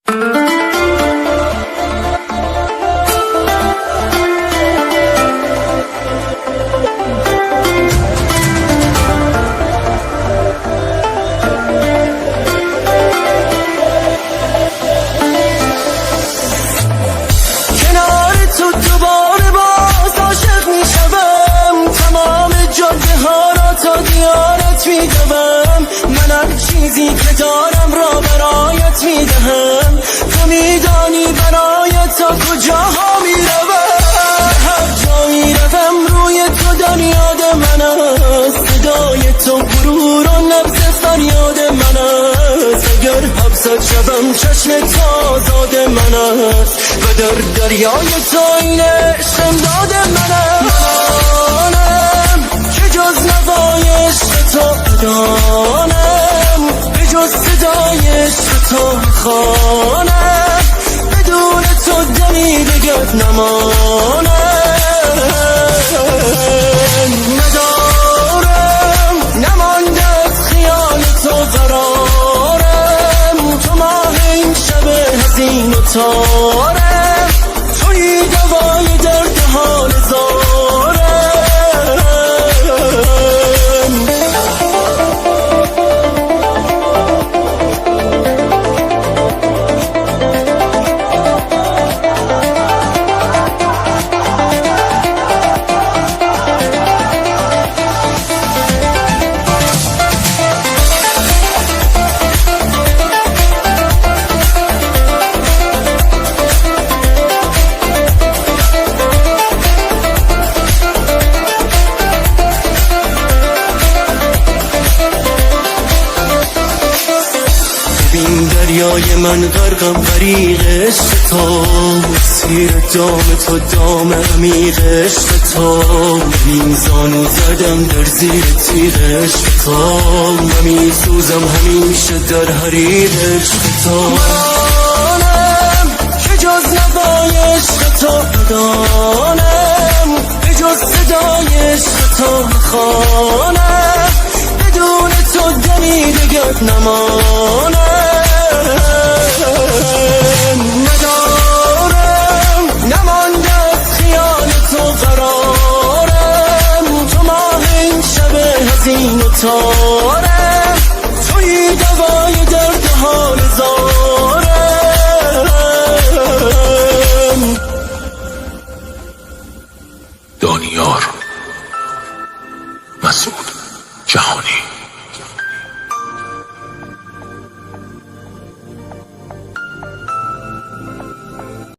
من هر چیزی که دارم را برایت میدهم، تو میدانی برای تو کجاها میروم. هر جا میروم روی تو دنیاد من است، صدای تو غرور و نبض فریاد من است. اگر حبست شوم چشم تو آزاد من است و در دریای تو این عشق امداد من است. که جز نوای عشق تو بدانم، به جز صدای عشق تو خوانم، بدون تو دمی دگر نمانم. ندارم نمانده از خیال تو قرارم، تو ماه این شب حزین و تارم، توی دوای درد حال زارم. ببین دریای من غرقم غریق عشق تو، سیر دام تو دام عمیق عشق تو. ببین زانو زدم در زیر تیغ عشق تو، نمی سوزم همیشه در حریر عشق تو. منم که جز نوای عشق تو بدانم، به جز صدای عشق تو خوانم، بدون تو دمی دگر نمانم. ندارم نمانده از خیال تو قرارم، تو ماه این شب حزین و تارم،